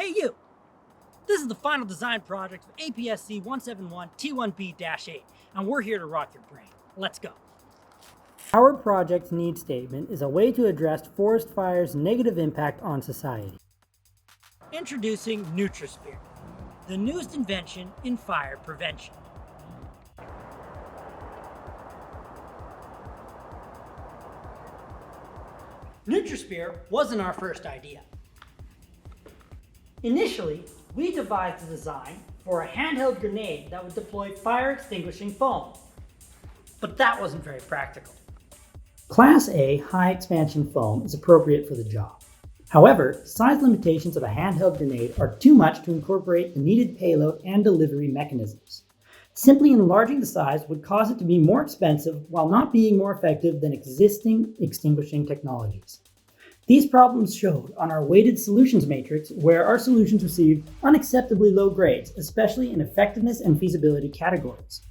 Hey you! This is the final design project of APSC 171T1B-8, and we're here to rock your brain. Let's go. Our project's need statement is a way to address forest fire's negative impact on society. Introducing NutraSpear, the newest invention in fire prevention. NutraSpear wasn't our first idea. Initially, we devised a design for a handheld grenade that would deploy fire-extinguishing foam. But that wasn't very practical. Class A high-expansion foam is appropriate for the job. However, size limitations of a handheld grenade are too much to incorporate the needed payload and delivery mechanisms. Simply enlarging the size would cause it to be more expensive while not being more effective than existing extinguishing technologies. These problems showed on our weighted solutions matrix, where our solutions received unacceptably low grades, especially in effectiveness and feasibility categories.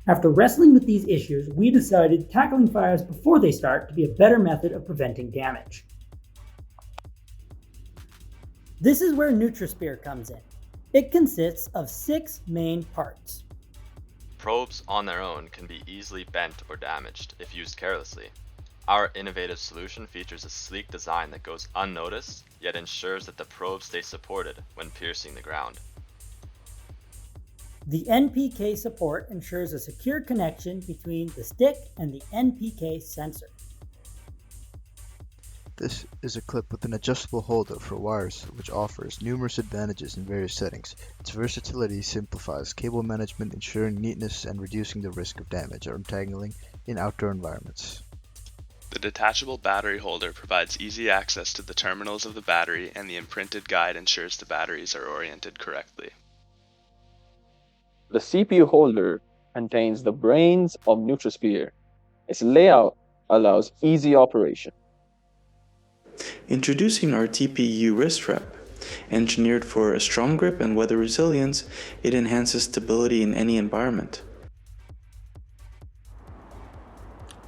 After wrestling with these issues, we decided tackling fires before they start to be a better method of preventing damage. This is where NutraSpear comes in. It consists of 6 main parts. Probes on their own can be easily bent or damaged if used carelessly. Our innovative solution features a sleek design that goes unnoticed, yet ensures that the probes stay supported when piercing the ground. The NPK support ensures a secure connection between the stick and the NPK sensor. This is a clip with an adjustable holder for wires, which offers numerous advantages in various settings. Its versatility simplifies cable management, ensuring neatness and reducing the risk of damage or entangling in outdoor environments. The detachable battery holder provides easy access to the terminals of the battery, and the imprinted guide ensures the batteries are oriented correctly. The CPU holder contains the brains of NutraSpear. Its layout allows easy operation. Introducing our TPU wrist strap. Engineered for a strong grip and weather resilience, it enhances stability in any environment.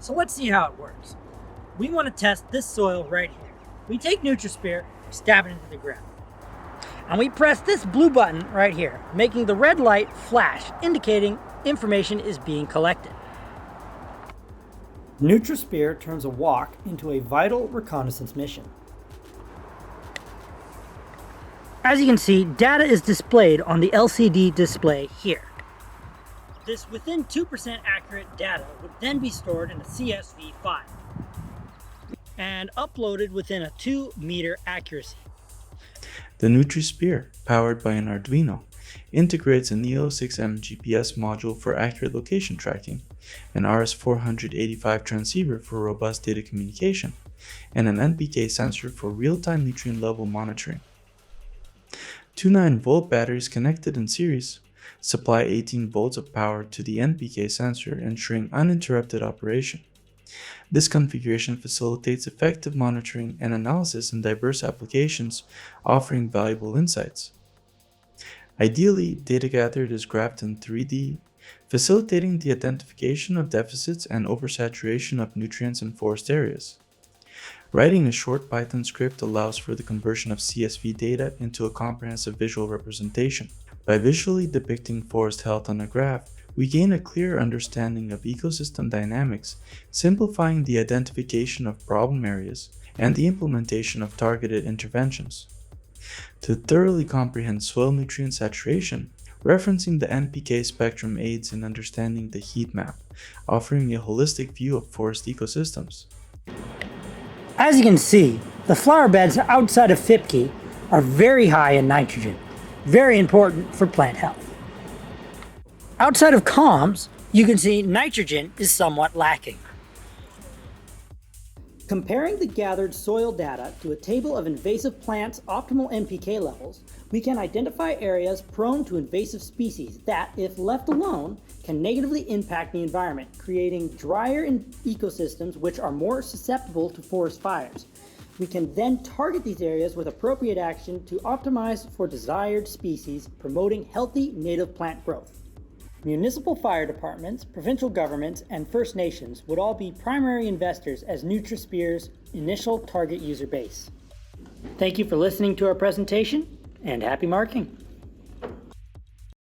So let's see how it works. We want to test this soil right here. We take NutraSpear, stab it into the ground. And we press this blue button right here, making the red light flash, indicating information is being collected. NutraSpear turns a walk into a vital reconnaissance mission. As you can see, data is displayed on the LCD display here. This within 2% accurate data would then be stored in a CSV file and uploaded within a 2-meter accuracy. The NutraSpear, powered by an Arduino, integrates a Neo6M GPS module for accurate location tracking, an RS485 transceiver for robust data communication, and an NPK sensor for real-time nutrient level monitoring. 2 9-volt batteries connected in series supply 18 volts of power to the NPK sensor, ensuring uninterrupted operation. This configuration facilitates effective monitoring and analysis in diverse applications, offering valuable insights. Ideally, data gathered is graphed in 3D, facilitating the identification of deficits and oversaturation of nutrients in forest areas. Writing a short Python script allows for the conversion of CSV data into a comprehensive visual representation. By visually depicting forest health on a graph, we gain a clear understanding of ecosystem dynamics, simplifying the identification of problem areas and the implementation of targeted interventions. To thoroughly comprehend soil nutrient saturation, referencing the NPK spectrum aids in understanding the heat map, offering a holistic view of forest ecosystems. As you can see, the flower beds outside of FIPKI are very high in nitrogen, very important for plant health. Outside of comms, you can see nitrogen is somewhat lacking. Comparing the gathered soil data to a table of invasive plants' optimal NPK levels, we can identify areas prone to invasive species that, if left alone, can negatively impact the environment, creating drier ecosystems which are more susceptible to forest fires. We can then target these areas with appropriate action to optimize for desired species, promoting healthy native plant growth. Municipal fire departments, provincial governments, and First Nations would all be primary investors as NutraSpear's initial target user base. Thank you for listening to our presentation, and happy marking.